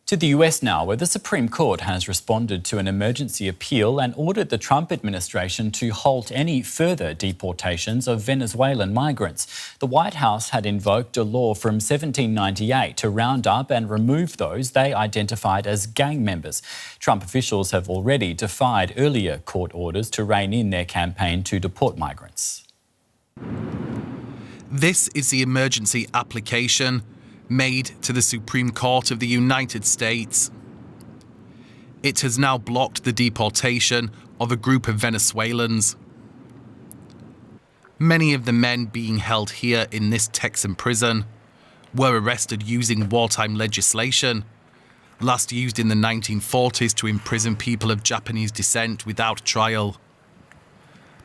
To the US now, where the Supreme Court has responded to an emergency appeal and ordered the Trump administration to halt any further deportations of Venezuelan migrants. The White House had invoked a law from 1798 to round up and remove those they identified as gang members. Trump officials have already defied earlier court orders to rein in their campaign to deport migrants. This is the emergency application made to the Supreme Court of the United States. It has now blocked the deportation of a group of Venezuelans. Many of the men being held here in this Texan prison were arrested using wartime legislation, last used in the 1940s to imprison people of Japanese descent without trial.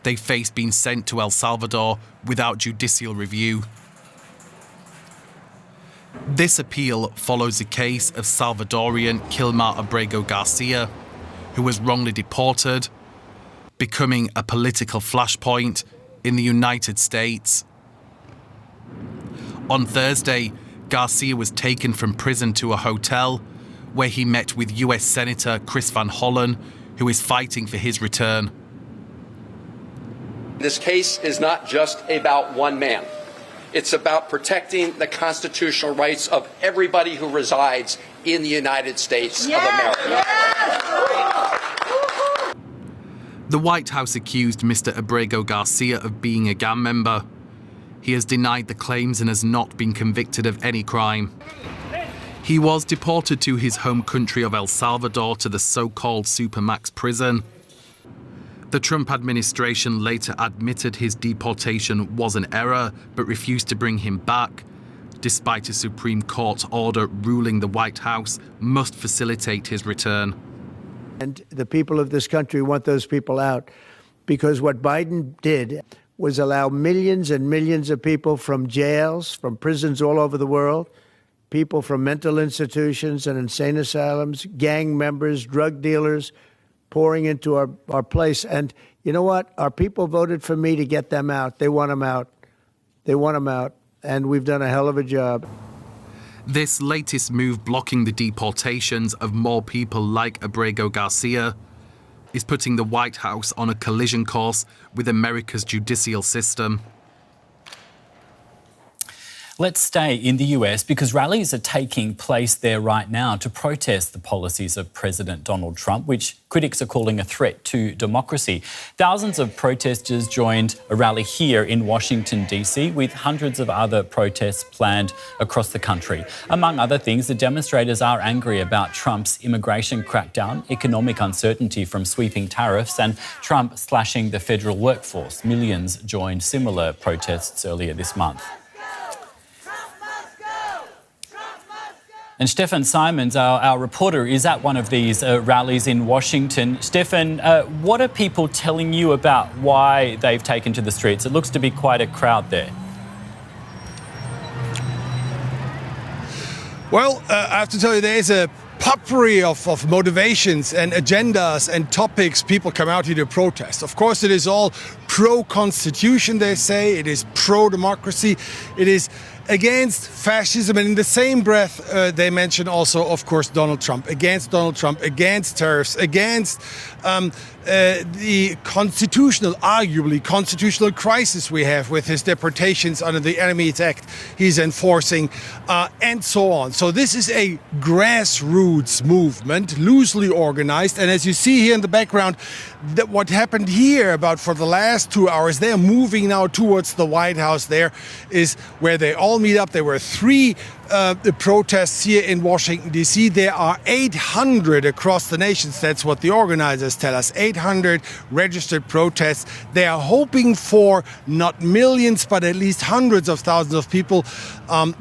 They faced being sent to El Salvador without judicial review. This appeal follows the case of Salvadorian Kilmar Abrego Garcia, who was wrongly deported, becoming a political flashpoint in the United States. On Thursday, Garcia was taken from prison to a hotel where he met with US Senator Chris Van Hollen, who is fighting for his return. This case is not just about one man. It's about protecting the constitutional rights of everybody who resides in the United States of America. The White House accused Mr. Abrego Garcia of being a gang member. He has denied the claims and has not been convicted of any crime. He was deported to his home country of El Salvador to the so-called Supermax prison. The Trump administration later admitted his deportation was an error, but refused to bring him back, despite a Supreme Court order ruling the White House must facilitate his return. And the people of this country want those people out, because what Biden did was allow millions and millions of people from jails, from prisons all over the world, people from mental institutions and insane asylums, gang members, drug dealers, pouring into our place. And you know what? Our people voted for me to get them out. They want them out. They want them out. And we've done a hell of a job. This latest move blocking the deportations of more people like Abrego Garcia is putting the White House on a collision course with America's judicial system. Let's stay in the US because rallies are taking place there right now to protest the policies of President Donald Trump, which critics are calling a threat to democracy. Thousands of protesters joined a rally here in Washington D.C. with hundreds of other protests planned across the country. Among other things, the demonstrators are angry about Trump's immigration crackdown, economic uncertainty from sweeping tariffs, and Trump slashing the federal workforce. Millions joined similar protests earlier this month. And Stefan Simons, our reporter, is at one of these rallies in Washington. Stefan, what are people telling you about why they've taken to the streets? It looks to be quite a crowd there. Well, I have to tell you, there is a potpourri of motivations and agendas and topics people come out here to protest. Of course, it is all pro-constitution, they say. It is pro-democracy. It is against fascism, and in the same breath they mention also, of course, Donald Trump, against tariffs, against the arguably constitutional crisis we have with his deportations under the Enemies Act he's enforcing, and so on. So this is a grassroots movement, loosely organized, and as you see here in the background, what happened here about for the last 2 hours, they're moving now towards the White House. There is where they all meet up. There were 3 protests here in Washington D.C. There are 800 across the nation. That's what the organizers tell us. 800 registered protests. They are hoping for not millions, but at least hundreds of thousands of people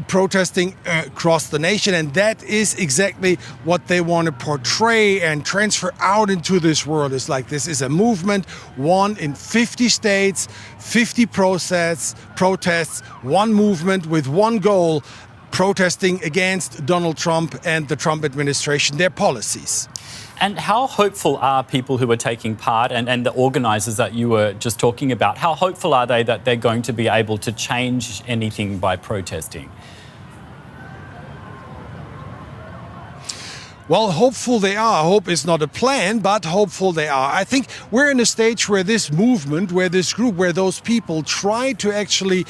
protesting across the nation. And that is exactly what they want to portray and transfer out into this world. It's like this is a movement, one in 50 states, 50 protests, one movement with one goal, protesting against Donald Trump and the Trump administration, their policies. And how hopeful are people who are taking part and the organisers that you were just talking about? How hopeful are they that they're going to be able to change anything by protesting? Well, hopeful they are. Hope is not a plan, but hopeful they are. I think we're in a stage where this movement, where this group, where those people try to actually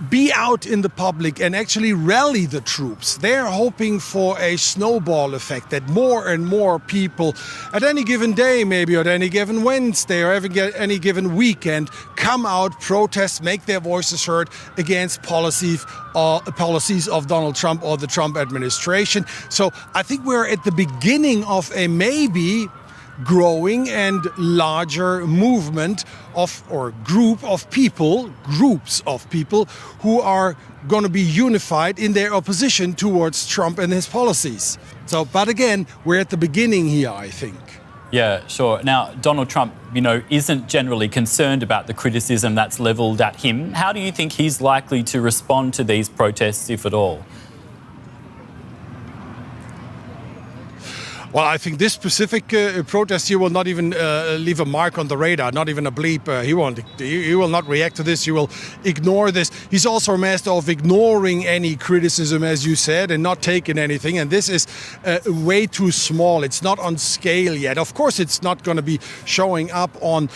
be out in the public and actually rally the troops. They're hoping for a snowball effect, that more and more people at any given day, maybe at any given Wednesday or any given weekend, come out, protest, make their voices heard against policies of Donald Trump or the Trump administration. So I think we're at the beginning of a maybe growing and larger movement of, or groups of people who are going to be unified in their opposition towards Trump and his policies. So, but again, we're at the beginning here, I think. Yeah, sure. Now, Donald Trump, isn't generally concerned about the criticism that's levelled at him. How do you think he's likely to respond to these protests, if at all? Well, I think this specific protest here will not even leave a mark on the radar, not even a bleep. He will not react to this. He will ignore this. He's also a master of ignoring any criticism, as you said, and not taking anything. And this is way too small. It's not on scale yet. Of course, it's not going to be showing up on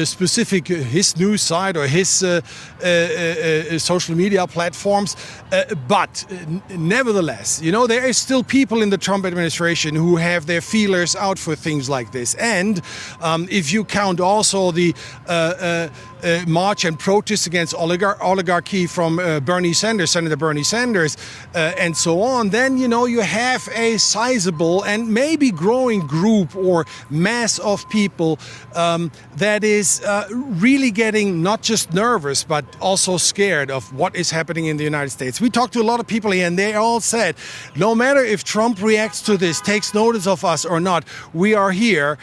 specific his news site or his social media platforms. But nevertheless, there is still people in the Trump administration who have their feelers out for things like this. And if you count also the march and protest against oligarchy from Bernie Sanders, Senator Bernie Sanders, and so on, then, you have a sizable and maybe growing group or mass of people that is really getting not just nervous, but also scared of what is happening in the United States. We talked to a lot of people here, and they all said, no matter if Trump reacts to this, takes notice of us or not, we are here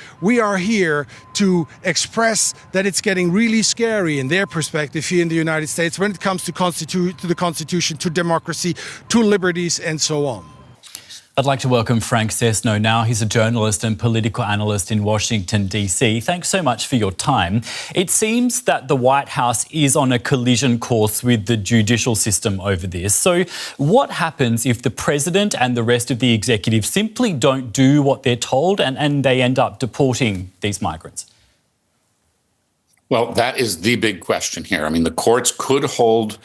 to express that it's getting really scary in their perspective here in the United States when it comes to the Constitution, to democracy, to liberties, and so on. I'd like to welcome Frank Sesno now. He's a journalist and political analyst in Washington, D.C. Thanks so much for your time. It seems that the White House is on a collision course with the judicial system over this. So what happens if the president and the rest of the executive simply don't do what they're told and they end up deporting these migrants? Well, that is the big question here. I mean, the courts could hold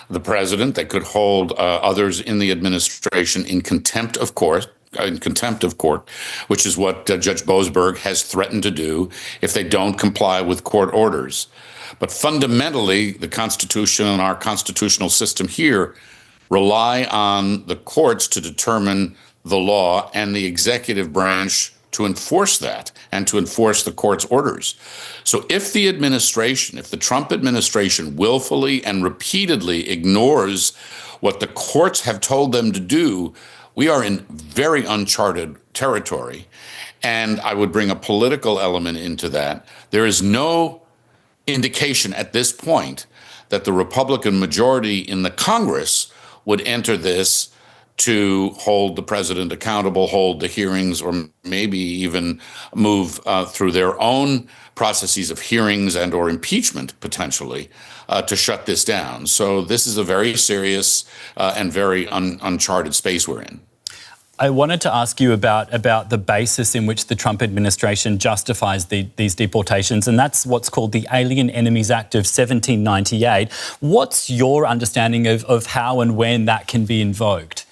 the president, they could hold others in the administration in contempt of court, which is what Judge Boasberg has threatened to do if they don't comply with court orders. But fundamentally, the Constitution and our constitutional system here rely on the courts to determine the law and the executive branch to enforce that and to enforce the court's orders. So if the Trump administration willfully and repeatedly ignores what the courts have told them to do, we are in very uncharted territory. And I would bring a political element into that. There is no indication at this point that the Republican majority in the Congress would enter this to hold the president accountable, hold the hearings, or maybe even move through their own processes of hearings and or impeachment, potentially, to shut this down. So this is a very serious and very uncharted space we're in. I wanted to ask you about the basis in which the Trump administration justifies these deportations, and that's what's called the Alien Enemies Act of 1798. What's your understanding of how and when that can be invoked?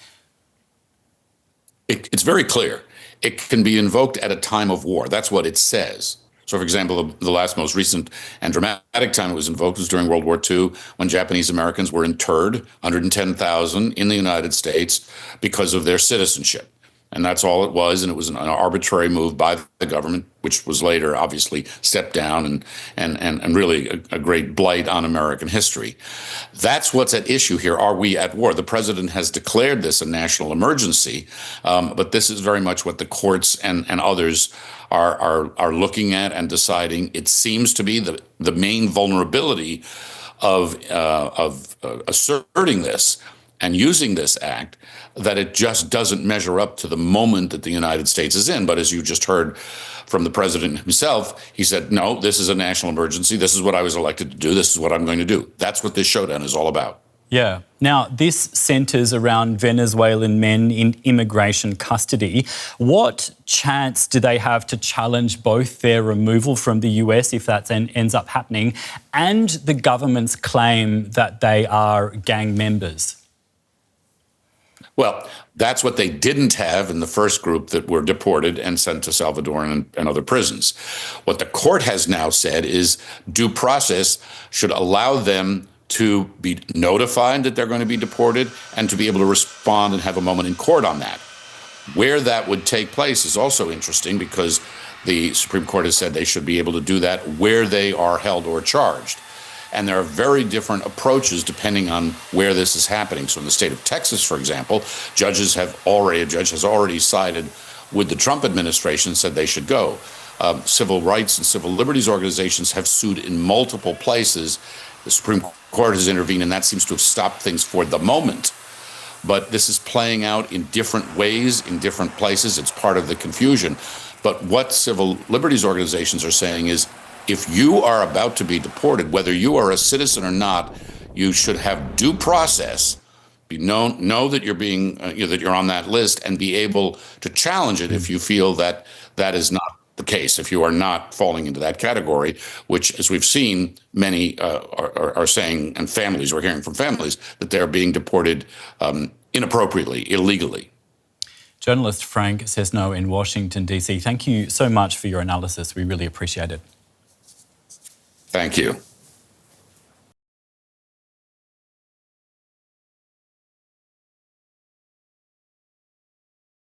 It's very clear. It can be invoked at a time of war. That's what it says. So, for example, the last most recent and dramatic time it was invoked was during World War II, when Japanese Americans were interred, 110,000 in the United States, because of their citizenship. And that's all it was. And it was an arbitrary move by the government, which was later obviously stepped down and really a great blight on American history. That's what's at issue here. Are we at war? The president has declared this a national emergency, but this is very much what the courts and others are looking at and deciding. It seems to be the main vulnerability of asserting this and using this act, that it just doesn't measure up to the moment that the United States is in. But as you just heard from the president himself, he said, no, this is a national emergency. This is what I was elected to do. This is what I'm going to do. That's what this showdown is all about. Yeah. Now, this centres around Venezuelan men in immigration custody. What chance do they have to challenge both their removal from the US, if that ends up happening, and the government's claim that they are gang members? Well, that's what they didn't have in the first group that were deported and sent to Salvador and other prisons. What the court has now said is due process should allow them to be notified that they're going to be deported and to be able to respond and have a moment in court on that. Where that would take place is also interesting because the Supreme Court has said they should be able to do that where they are held or charged. And there are very different approaches depending on where this is happening. So in the state of Texas, for example, a judge has already sided with the Trump administration, said they should go. Civil rights and civil liberties organizations have sued in multiple places. The Supreme Court has intervened, and that seems to have stopped things for the moment. But this is playing out in different ways, in different places. It's part of the confusion. But what civil liberties organizations are saying is, if you are about to be deported, whether you are a citizen or not, you should have due process, know that you're being that you're on that list, and be able to challenge it if you feel that that is not the case. If you are not falling into that category, which, as we've seen, many are saying, and families, we're hearing from families that they're being deported inappropriately, illegally. Journalist Frank Sesno in Washington, D.C. Thank you so much for your analysis. We really appreciate it. Thank you.